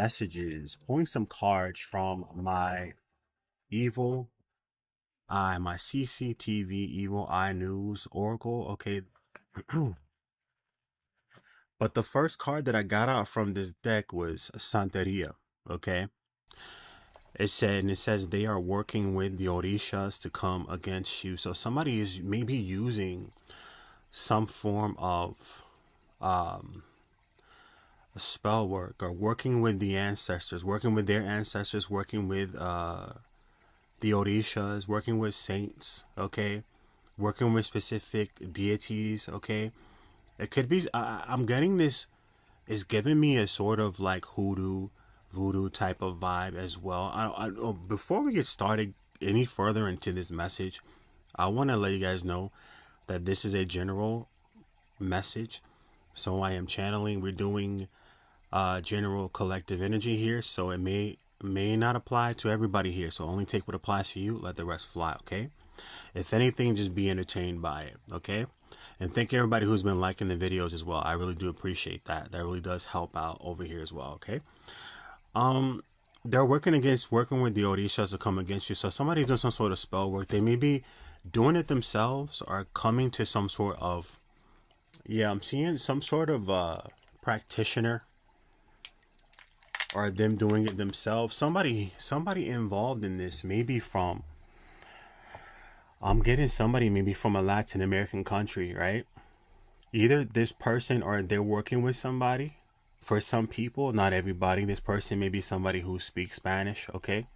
messages, pulling some cards from my evil eye, my CCTV Evil Eye News Oracle. Okay. But the first card that I got out from this deck was Santeria. Okay. It says they are working with the Orishas to come against you. So somebody is maybe using some form of a spell work, or working with the ancestors, working with their ancestors, working with the Orishas, working with saints, okay, working with specific deities, okay. It could be, I'm getting this, is giving me a sort of like hoodoo, voodoo type of vibe as well. Before we get started any further into this message, I want to let you guys know that this is a general message. So I am channeling, we're doing general collective energy here, so it may not apply to everybody here, so only take what applies to you, let the rest fly. Okay, if anything, just be entertained by it. Okay, and thank everybody who's been liking the videos as well. I really do appreciate that. That really does help out over here as well. Okay, they're working with the Orishas to come against you. So somebody's doing some sort of spell work. They may be doing it themselves or coming to some sort of, yeah, I'm seeing some sort of practitioner, or them doing it themselves. Somebody involved in this, maybe from, I'm getting somebody maybe from a Latin American country, right? Either this person or they're working with somebody. For some people, not everybody, this person may be somebody who speaks Spanish, okay?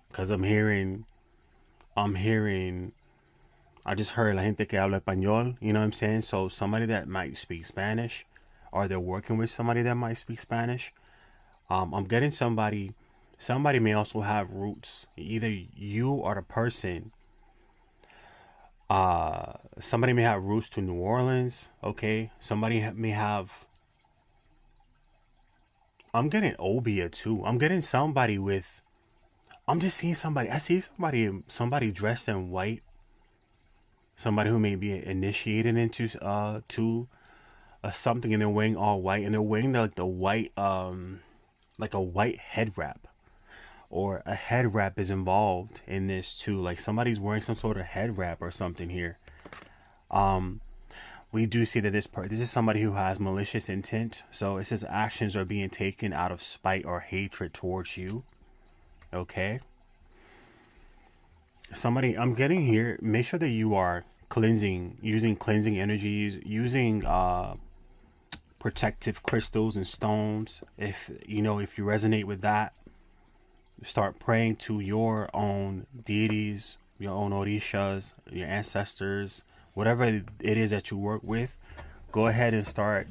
Because I'm hearing, I just heard la gente que habla español, you know what I'm saying? So somebody that might speak Spanish, or they're working with somebody that might speak Spanish. I'm getting somebody may also have roots, either you or the person. Somebody may have roots to New Orleans, okay? Somebody may have, I'm getting Obia too. I'm getting somebody with, I'm just seeing somebody, I see somebody dressed in white. Somebody who may be initiated into something, and they're wearing all white, and they're wearing the white like a white head wrap, or a head wrap is involved in this too. Like somebody's wearing some sort of head wrap or something here. We do see that this is somebody who has malicious intent. So it says actions are being taken out of spite or hatred towards you. Okay. Somebody, I'm getting here, make sure that you are cleansing, using cleansing energies, using protective crystals and stones. If you resonate with that, start praying to your own deities, your own Orishas, your ancestors, whatever it is that you work with. Go ahead and start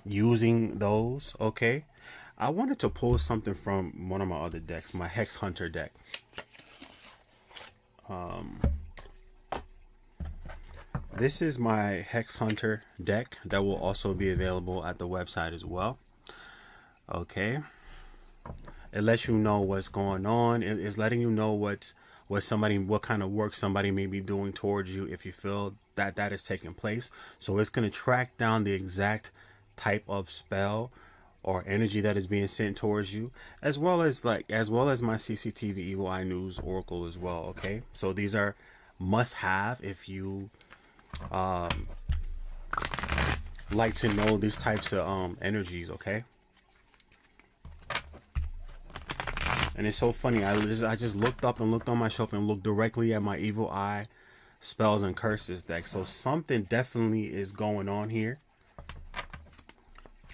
using those. Okay, I wanted to pull something from one of my other decks, my Hex Hunter deck. This is my Hex Hunter deck that will also be available at the website as well. Okay, it lets you know what's going on. It is letting you know what kind of work somebody may be doing towards you if you feel that is taking place. So it's going to track down the exact type of spell or energy that is being sent towards you, as well as my CCTV Evil Eye News Oracle as well. Okay, so these are must have if you like to know these types of energies. Okay, and it's so funny, I just looked up and looked on my shelf and looked directly at my Evil Eye Spells and Curses deck. So something definitely is going on here.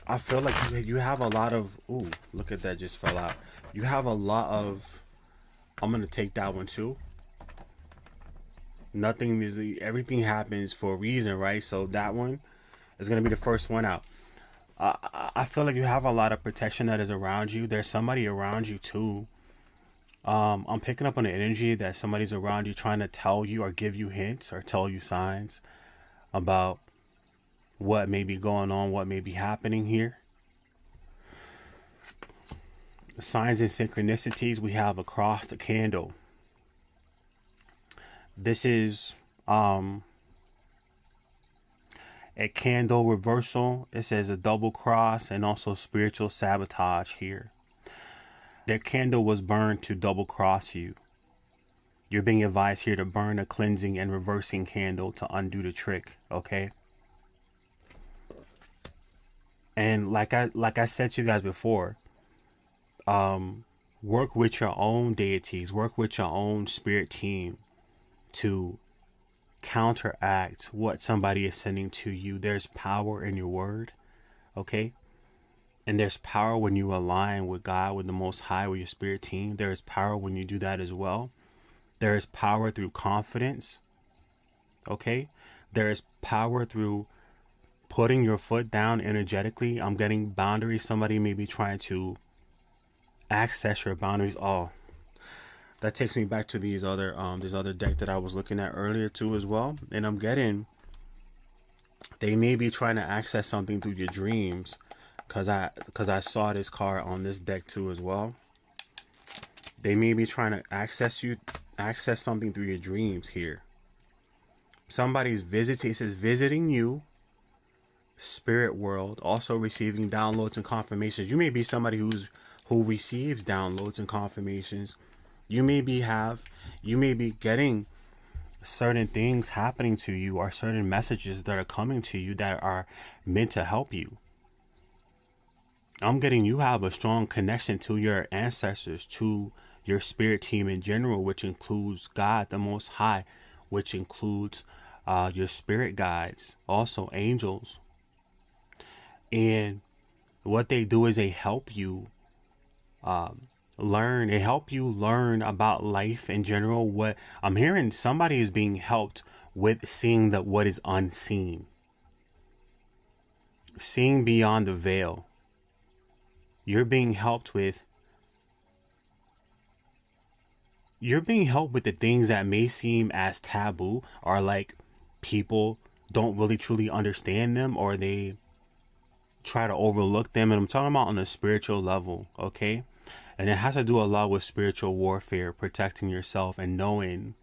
I feel like you have a lot of, ooh, look at that, just fell out. You have a lot of, I'm going to take that one too. Everything happens for a reason, right? So that one is going to be the first one out. I feel like you have a lot of protection that is around you. There's somebody around you too. I'm picking up on the energy that somebody's around you trying to tell you or give you hints or tell you signs about what may be going on, what may be happening here. The signs and synchronicities we have across the candle. This is a candle reversal. It says a double cross and also spiritual sabotage here. Their candle was burned to double cross you. You're being advised here to burn a cleansing and reversing candle to undo the trick, okay? And like I said to you guys before, work with your own deities, work with your own spirit team to counteract what somebody is sending to you. There's power in your word, okay? And there's power when you align with God, with the Most High, with your spirit team. There is power when you do that as well. There is power through confidence, okay? There is power through putting your foot down energetically. I'm getting boundaries. Somebody may be trying to access your boundaries. Oh, that takes me back to these other this other deck that I was looking at earlier too as well. And I'm getting, they may be trying to access something through your dreams, because I saw this card on this deck too as well. They may be trying to access something through your dreams here. Somebody's visiting, it says visiting you, spirit world, also receiving downloads and confirmations. You may be somebody who receives downloads and confirmations. You may be getting certain things happening to you, or certain messages that are coming to you that are meant to help you. I'm getting, you have a strong connection to your ancestors, to your spirit team in general, which includes God, the Most High, which includes your spirit guides, also angels. And what they do is they help you learn. They help you learn about life in general. What I'm hearing, somebody is being helped with seeing what is unseen, seeing beyond the veil. You're being helped with the things that may seem as taboo, or like people don't really truly understand them, or they try to overlook them. And I'm talking about on a spiritual level, okay? And it has to do a lot with spiritual warfare, protecting yourself, and knowing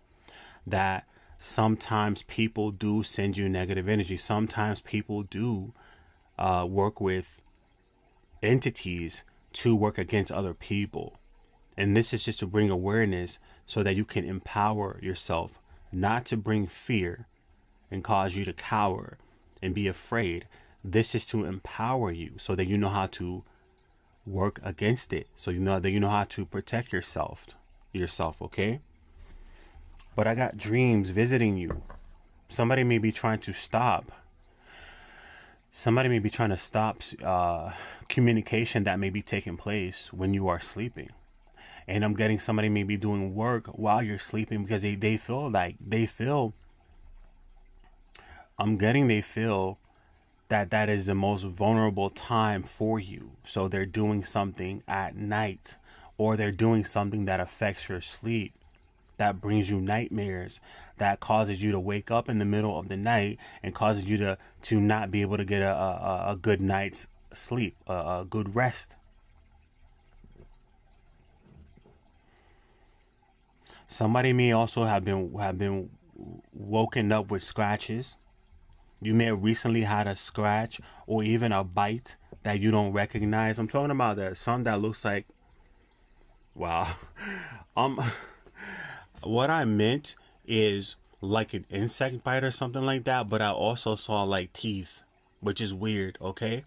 that sometimes people do send you negative energy. Sometimes people do work with entities to work against other people. And this is just to bring awareness so that you can empower yourself, not to bring fear and cause you to cower and be afraid. This is to empower you so that you know how to work against it. So you know how to protect yourself, okay? But I got dreams visiting you. Somebody may be trying to stop. Somebody may be trying to stop communication that may be taking place when you are sleeping. And I'm getting somebody may be doing work while you're sleeping, because they feel that is the most vulnerable time for you. So they're doing something at night, or they're doing something that affects your sleep, that brings you nightmares, that causes you to wake up in the middle of the night and causes you to not be able to get a good night's sleep, a good rest. Somebody may also have been woken up with scratches. You may have recently had a scratch or even a bite that you don't recognize. I'm talking about something that looks like, wow. What I meant is like an insect bite or something like that, but I also saw like teeth, which is weird, okay?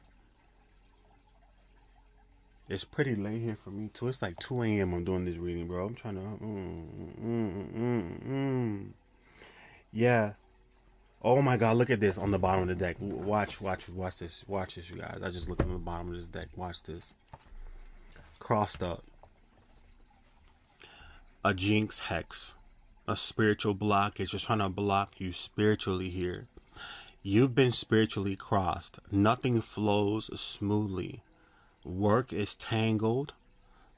It's pretty late here for me too. It's like 2 a.m. I'm doing this reading, bro. I'm trying to yeah. Oh my God, look at this on the bottom of the deck. Watch this, you guys. I just looked on the bottom of this deck. Watch this. Crossed up. A jinx hex. A spiritual blockage. Just trying to block you spiritually here. You've been spiritually crossed. Nothing flows smoothly. Work is tangled.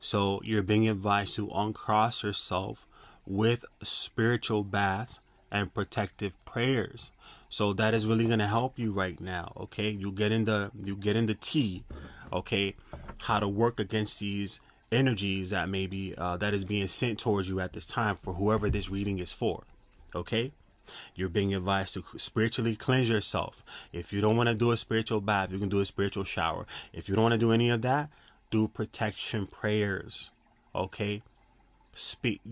So you're being advised to uncross yourself with spiritual baths and protective prayers. So that is really going to help you right now, okay? You get in the tea, okay? How to work against these energies that may be that is being sent towards you at this time, for whoever this reading is for, okay? You're being advised to spiritually cleanse yourself. If you don't want to do a spiritual bath, you can do a spiritual shower. If you don't want to do any of that, do protection prayers, Okay, speak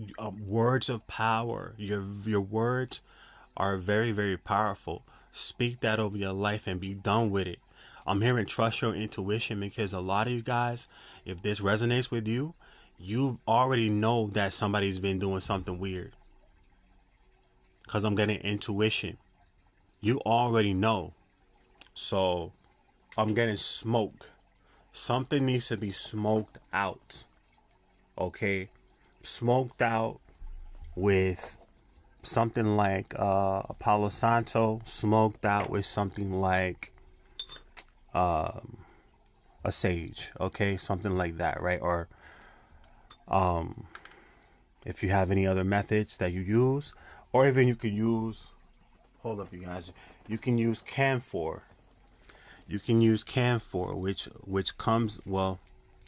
words of power. Your words are very, very powerful. Speak that over your life and be done with it. I'm hearing trust your intuition, because a lot of you guys, if this resonates with you, you already know that somebody's been doing something weird. Because I'm getting intuition. You already know. So I'm getting smoke. Something needs to be smoked out. Okay? Smoked out with something like Palo Santo. Smoked out with something like a sage. Okay? Something like that, right? Or if you have any other methods that you use, or even you could use, hold up you guys, you can use camphor. You can use camphor, which comes, well,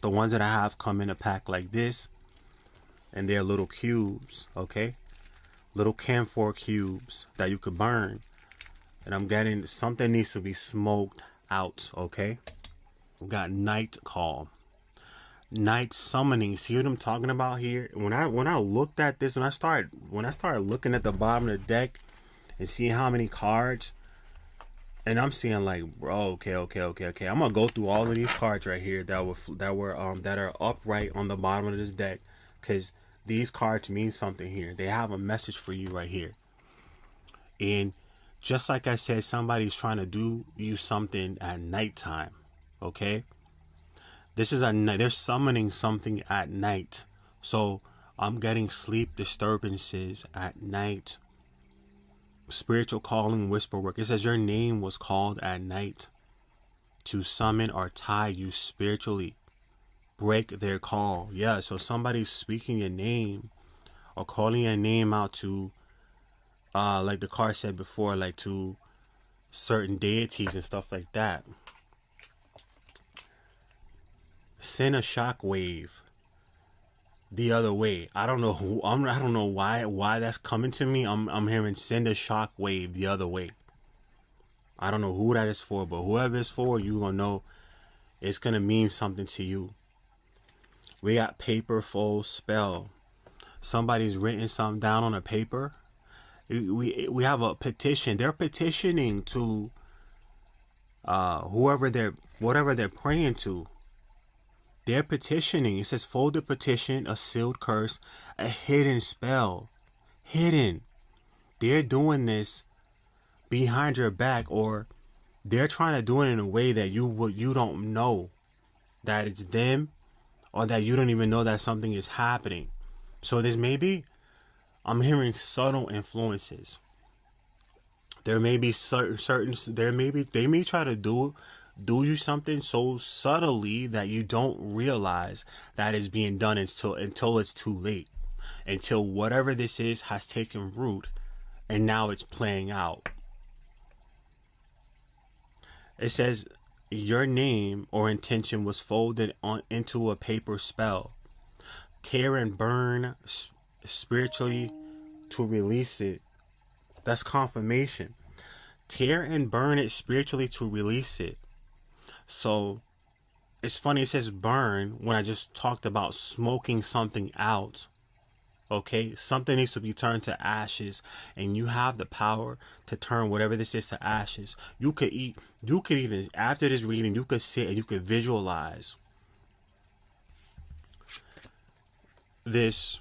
the ones that I have come in a pack like this, and they're little cubes, okay? Little camphor cubes that you could burn. And I'm getting something needs to be smoked out, okay? We got night call. Night summoning. See what I'm talking about here? When I looked at this, when I started looking at the bottom of the deck and seeing how many cards, and I'm seeing like, bro, okay. I'm gonna go through all of these cards right here that are upright on the bottom of this deck, because these cards mean something here. They have a message for you right here. And just like I said, somebody's trying to do you something at nighttime. Okay. This is they're summoning something at night. So I'm getting sleep disturbances at night. Spiritual calling, whisper work. It says your name was called at night to summon or tie you spiritually. Break their call. Yeah, so somebody's speaking your name or calling your name out to, like the card said before, like to certain deities and stuff like that. Send a shockwave the other way. I don't know I don't know why that's coming to me. I'm hearing send a shockwave the other way. I don't know who that is for, but whoever it's for, you gonna know it's gonna mean something to you. We got paper fold spell. Somebody's written something down on a paper. We have a petition. They're petitioning to whatever they're praying to. They're petitioning. It says folded petition, a sealed curse, a hidden spell. Hidden. They're doing this behind your back, or they're trying to do it in a way that you don't know that it's them, or that you don't even know that something is happening. So this may be, I'm hearing subtle influences. There may be they may try to do you something so subtly that you don't realize that is being done until it's too late. Until whatever this is has taken root and now it's playing out. It says your name or intention was folded into a paper spell. Tear and burn spiritually to release it. That's confirmation. Tear and burn it spiritually to release it. So it's funny, it says burn when I just talked about smoking something out. Okay, something needs to be turned to ashes, and you have the power to turn whatever this is to ashes. You could even, after this reading, you could sit and you could visualize this,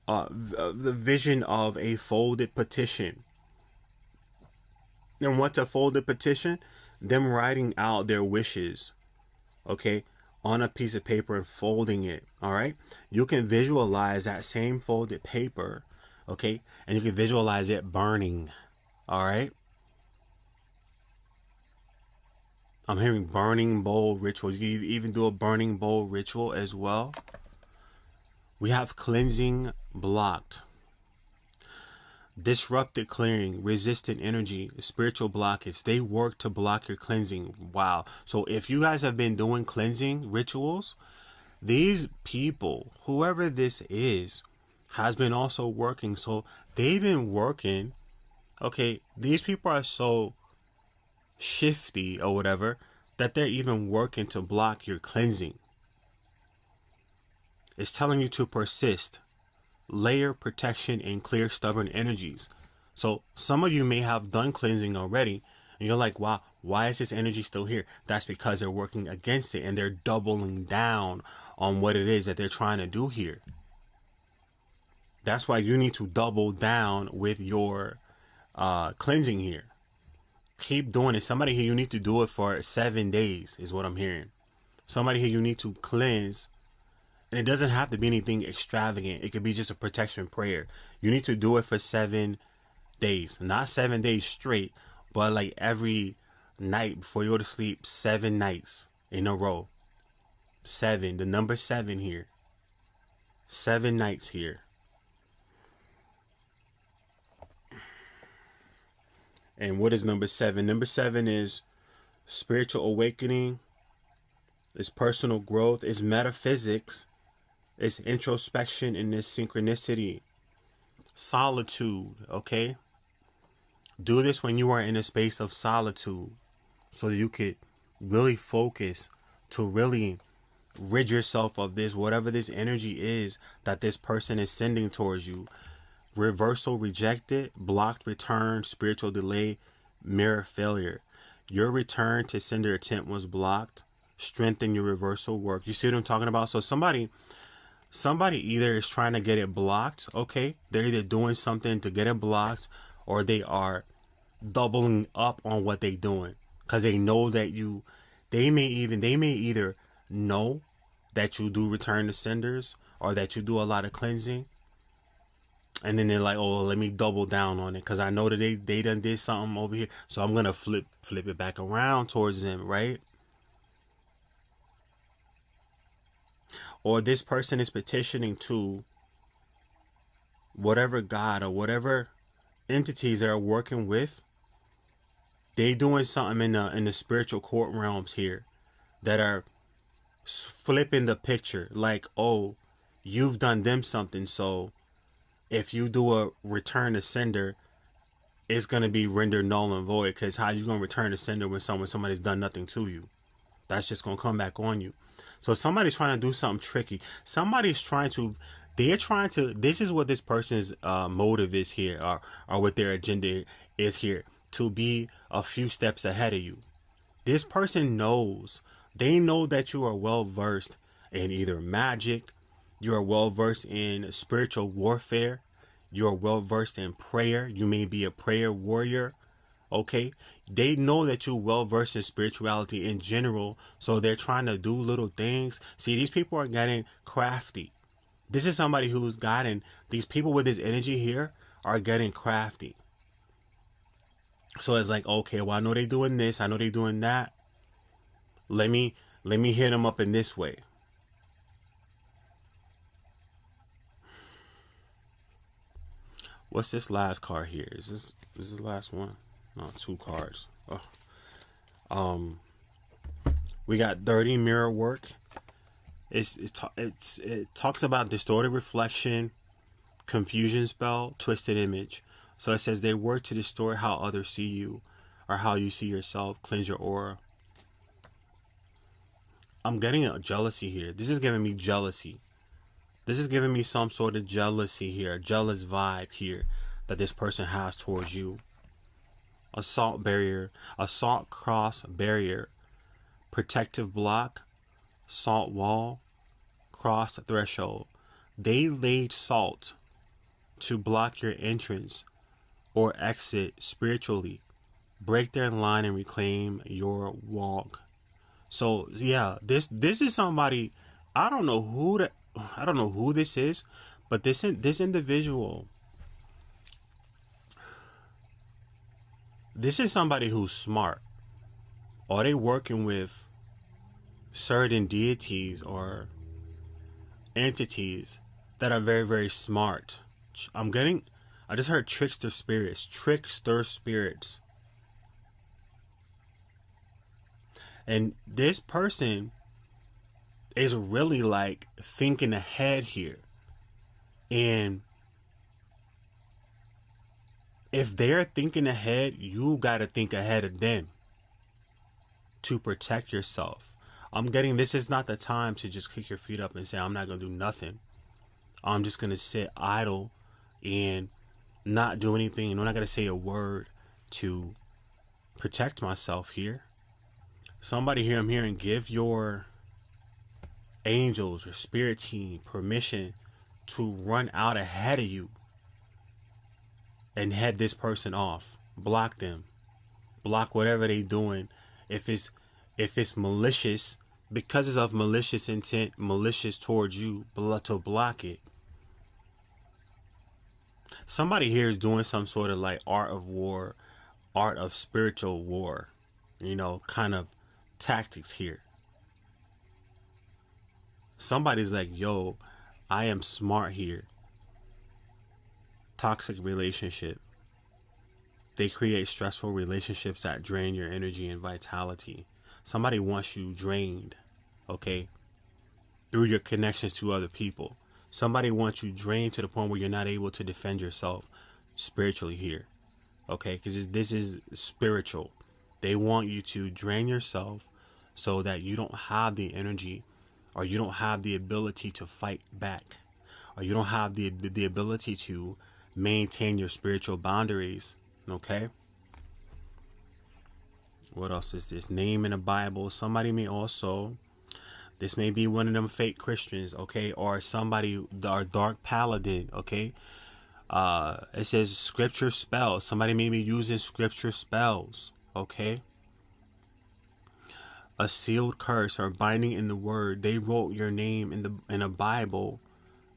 the vision of a folded petition. And what's a folded petition? Them writing out their wishes, okay, on a piece of paper and folding it. All right, you can visualize that same folded paper, okay, and you can visualize it burning. All right, I'm hearing burning bowl ritual. You can even do a burning bowl ritual as well. We have cleansing blocked. Disrupted clearing, resistant energy, spiritual blockage. They work to block your cleansing. Wow. So if you guys have been doing cleansing rituals, these people, whoever this is, has been also working. So they've been working. Okay, these people are so shifty or whatever that they're even working to block your cleansing. It's telling you to persist, layer protection, and clear stubborn energies. So some of you may have done cleansing already, and you're like, wow, why is this energy still here? That's because they're working against it, and they're doubling down on what it is that they're trying to do here. That's why you need to double down with your cleansing here. Keep doing it. Somebody here, you need to do it for 7 days is what I'm hearing. Somebody here, you need to cleanse. And it doesn't have to be anything extravagant. It could be just a protection prayer. You need to do it for 7 days. Not 7 days straight, but like every night before you go to sleep, 7 nights in a row. 7, the number 7 here. 7 nights here. And what is number 7? Number 7 is spiritual awakening. It's personal growth. It's metaphysics. It's introspection, and this synchronicity. Solitude, okay? Do this when you are in a space of solitude, so you could really focus to really rid yourself of this, whatever this energy is that this person is sending towards you. Reversal, rejected, blocked, return, spiritual delay, mirror, failure. Your return to sender attempt was blocked. Strengthen your reversal work. You see what I'm talking about? So somebody either is trying to get it blocked, okay? They're either doing something to get it blocked, or they are doubling up on what they're doing, because they know that they may either know that you do return to senders, or that you do a lot of cleansing, and then they're like, oh, let me double down on it, because I know that they done did something over here, so I'm gonna flip it back around towards them, right? Or this person is petitioning to whatever God or whatever entities they're working with. They doing something in the spiritual court realms here that are flipping the picture, like, oh, you've done them something, so if you do a return to sender, it's going to be rendered null and void, because how you going to return to sender when somebody's done nothing to you? That's just going to come back on you. So somebody's trying to do something tricky. This is what this person's motive is here, or what their agenda is here, to be a few steps ahead of you. This person they know that you are well versed in either magic, you are well versed in spiritual warfare, you are well versed in prayer, you may be a prayer warrior, okay? They know that you're well versed in spirituality in general, so they're trying to do little things. See, these people are getting crafty. This is somebody who's gotten, these people with this energy here are getting crafty. So it's like, okay, well, I know they're doing this, I know they're doing that. Let me hit them up in this way. What's this last card here? Is this the last one? No, 2 cards. Oh. We got dirty mirror work. It talks about distorted reflection, confusion spell, twisted image. So it says they work to distort how others see you, or how you see yourself. Cleanse your aura. I'm getting a jealousy here. This is giving me jealousy. This is giving me some sort of jealousy here, a jealous vibe here that this person has towards you. Assault barrier, assault cross barrier, protective block, salt wall, cross threshold. They laid salt to block your entrance or exit spiritually. Break their line and reclaim your walk. So yeah, this is somebody, I don't know who this is, but this individual, this is somebody who's smart. Are they working with certain deities or entities that are very, very smart? I just heard trickster spirits. And this person is really like thinking ahead here. And if they're thinking ahead, you got to think ahead of them to protect yourself. I'm getting this is not the time to just kick your feet up and say, I'm not going to do nothing. I'm just going to sit idle and not do anything. And I'm not going to say a word to protect myself here. Somebody here, I'm hearing, give your angels or spirit team permission to run out ahead of you and head this person off. Block them. Block whatever they doing. If it's malicious, because it's of malicious intent, malicious towards you, to block it. Somebody here is doing some sort of like art of war, art of spiritual war, you know, kind of tactics here. Somebody's like, yo, I am smart here. Toxic relationship. They create stressful relationships that drain your energy and vitality. Somebody wants you drained, okay, through your connections to other people. Somebody wants you drained to the point where you're not able to defend yourself spiritually here, okay, because this is spiritual. They want you to drain yourself so that you don't have the energy, or you don't have the ability to fight back, or you don't have the ability to maintain your spiritual boundaries, okay? What else is this? Name in the Bible. Somebody may also, this may be one of them fake Christians, okay? Or somebody, or dark paladin, okay? It says scripture spells. Somebody may be using scripture spells, okay? A sealed curse or binding in the word. They wrote your name in a Bible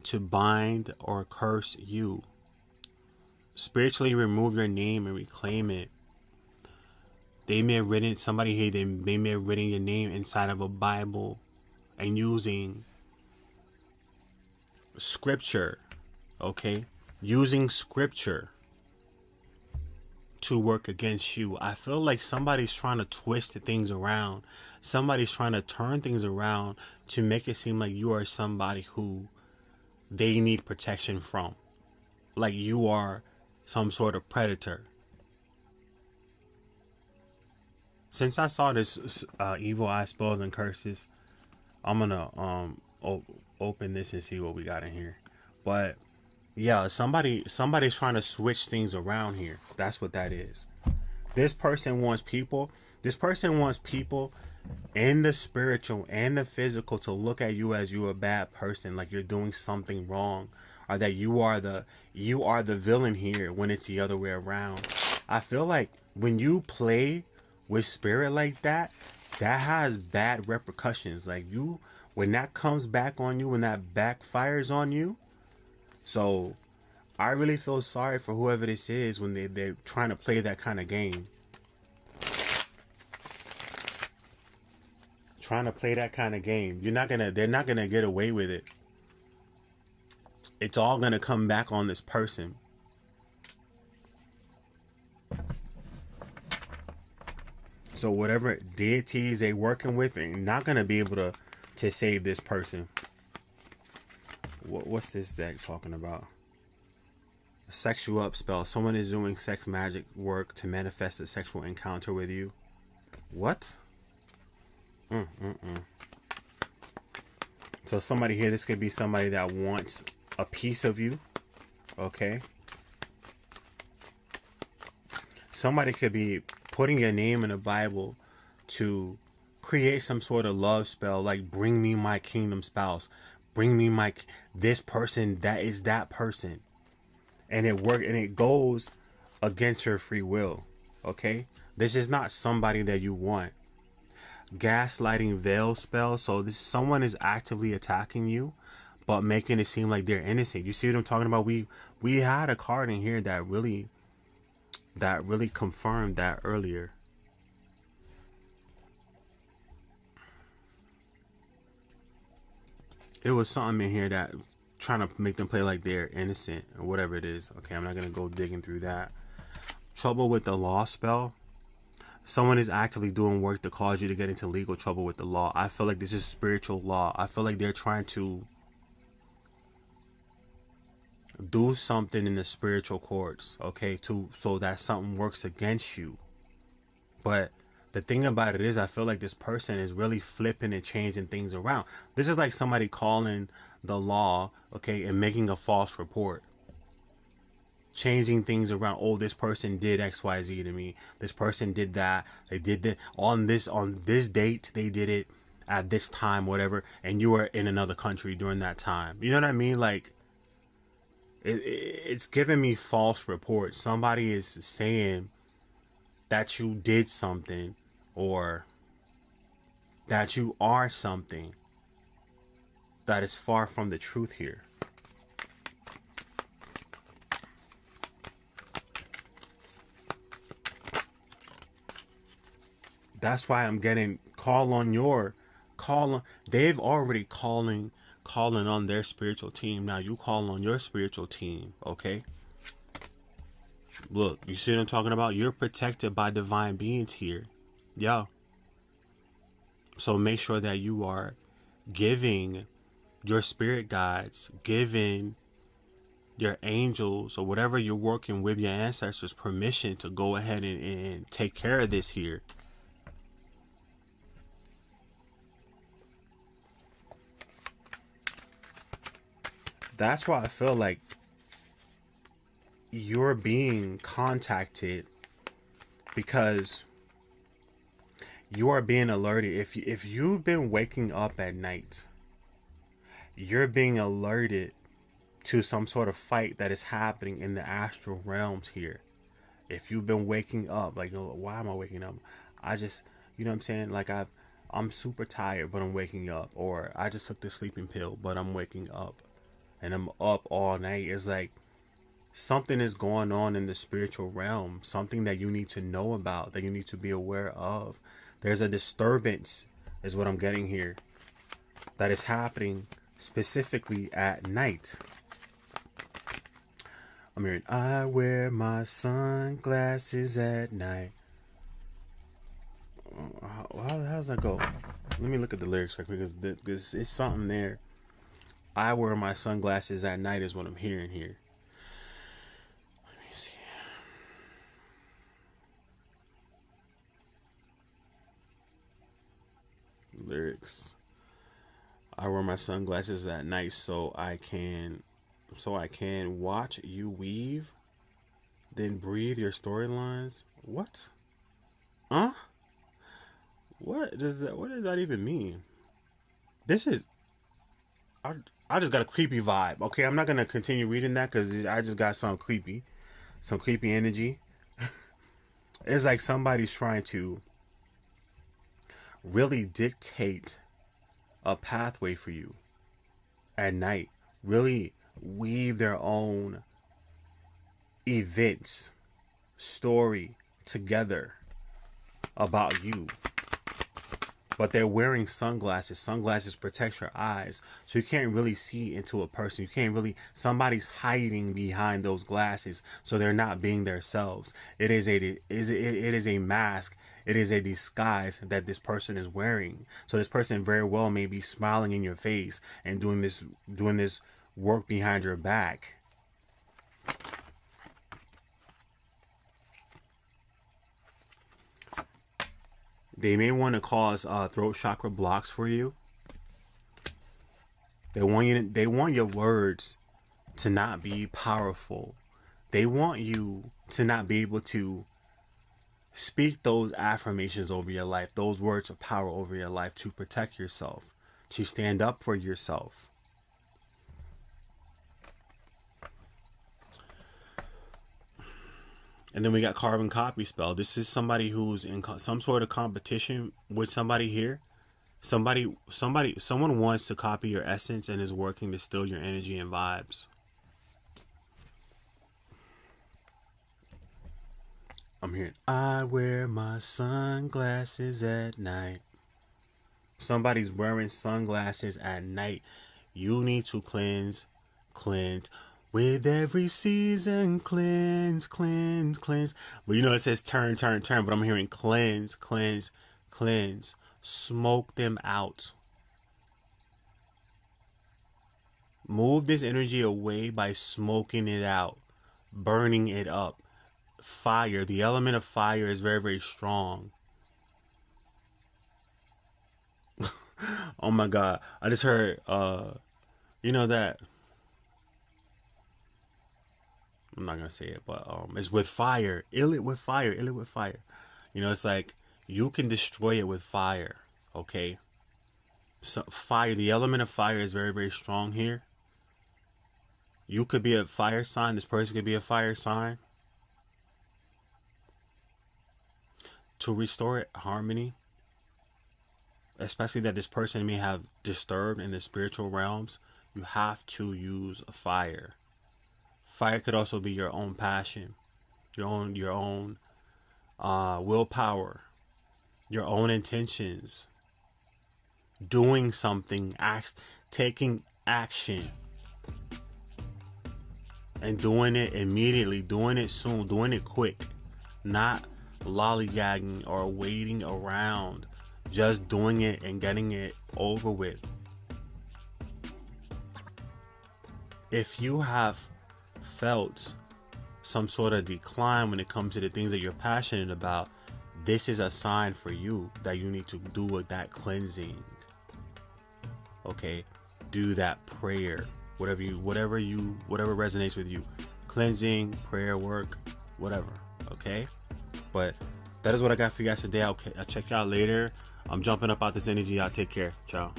to bind or curse you. Spiritually remove your name and reclaim it. They may have written, somebody here, they may have written your name inside of a Bible and using scripture, okay? Using scripture to work against you. I feel like somebody's trying to twist the things around. Somebody's trying to turn things around to make it seem like you are somebody who they need protection from. Like you are some sort of predator. Since I saw this evil eye spells and curses, I'm gonna open this and see what we got in here. But yeah, somebody's trying to switch things around here. That's what that is. This person wants people. This person wants people in the spiritual and the physical to look at you as you a bad person, like you're doing something wrong, or that you are the villain here when it's the other way around. I feel like when you play with spirit like that, that has bad repercussions. Like you, when that comes back on you, when that backfires on you. So I really feel sorry for whoever this is when they're trying to play that kind of game. Trying to play that kind of game. They're not gonna get away with it. It's all gonna come back on this person. So whatever deities they working with are not gonna be able to save this person. What's this deck talking about? A sexual up spell. Someone is doing sex magic work to manifest a sexual encounter with you. What? So somebody here, this could be somebody that wants a piece of you. Okay. Somebody could be putting your name in the Bible to create some sort of love spell, like bring me my kingdom spouse, bring me this person that is that person, and it goes against your free will. Okay, this is not somebody that you want. Gaslighting veil spell. So this someone is actively attacking you, but making it seem like they're innocent. You see what I'm talking about? We had a card in here that really confirmed that earlier. It was something in here that trying to make them play like they're innocent or whatever it is. Okay, I'm not gonna go digging through that. Trouble with the law spell. Someone is actively doing work to cause you to get into legal trouble with the law. I feel like this is spiritual law. I feel like they're trying to do something in the spiritual courts, okay, so that something works against you. But the thing about it is, I feel like this person is really flipping and changing things around. This is like somebody calling the law, okay, and making a false report. Changing things around. Oh, this person did XYZ to me. This person did that. They did that on this date. They did it at this time, whatever. And you were in another country during that time. You know what I mean? Like, it's giving me false reports. Somebody is saying that you did something, or that you are something that is far from the truth here. That's why I'm getting they've already calling on their spiritual team. Now you call on your spiritual team, okay? Look, you see what I'm talking about? You're protected by divine beings here. Yeah. So make sure that you are giving your spirit guides, giving your angels, or whatever you're working with, your ancestors, permission to go ahead and take care of this here. That's why I feel like you're being contacted, because you are being alerted. If you've been waking up at night, you're being alerted to some sort of fight that is happening in the astral realms here. If you've been waking up, like, why am I waking up? I just, you know what I'm saying? Like, I'm super tired, but I'm waking up. Or I just took the sleeping pill, but I'm waking up. And I'm up all night. It's like something is going on in the spiritual realm. Something that you need to know about, that you need to be aware of. There's a disturbance, is what I'm getting here, that is happening specifically at night. I'm hearing, I wear my sunglasses at night. How's that go? Let me look at the lyrics right quick, because it's something there. I wear my sunglasses at night is what I'm hearing here. Let me see. Lyrics. I wear my sunglasses at night so I can watch you weave, then breathe your storylines. What? Huh? What does that even mean? This is, I just got a creepy vibe. Okay, I'm not gonna continue reading that because I just got some creepy energy. It's like somebody's trying to really dictate a pathway for you at night. Really weave their own events, story together about you. But they're wearing sunglasses. Sunglasses protect your eyes, so you can't really see into a person. You can't really, somebody's hiding behind those glasses, so they're not being themselves. It is a mask. It is a disguise that this person is wearing. So this person very well may be smiling in your face and doing this work behind your back. They may want to cause throat chakra blocks for you. They want your words to not be powerful. They want you to not be able to speak those affirmations over your life, those words of power over your life, to protect yourself, to stand up for yourself. And then we got carbon copy spell. This is somebody who's in some sort of competition with somebody here. Someone wants to copy your essence and is working to steal your energy and vibes. I'm hearing, I wear my sunglasses at night. Somebody's wearing sunglasses at night. You need to cleanse. With every season, cleanse. But you know it says turn, but I'm hearing cleanse. Smoke them out. Move this energy away by smoking it out, burning it up. Fire, the element of fire is very, very strong. Oh my God. I just heard, you know that, I'm not gonna say it, but it's with fire. Ill it with fire. Ill it with fire. You know, it's like you can destroy it with fire. Okay. So fire, the element of fire is very, very strong here. You could be a fire sign. This person could be a fire sign. To restore it, harmony, especially that this person may have disturbed in the spiritual realms, you have to use fire. Fire could also be your own passion, your own willpower, your own intentions, doing something, taking action, and doing it immediately, doing it soon, doing it quick, not lollygagging or waiting around, just doing it and getting it over with. If you have felt some sort of decline when it comes to the things that you're passionate about, this is a sign for you that you need to do with that cleansing. Okay, do that prayer, whatever resonates with you, cleansing, prayer work, whatever. Okay, but that is what I got for you guys today. I'll check y'all later. I'm jumping up out this energy. Y'all take care. Ciao.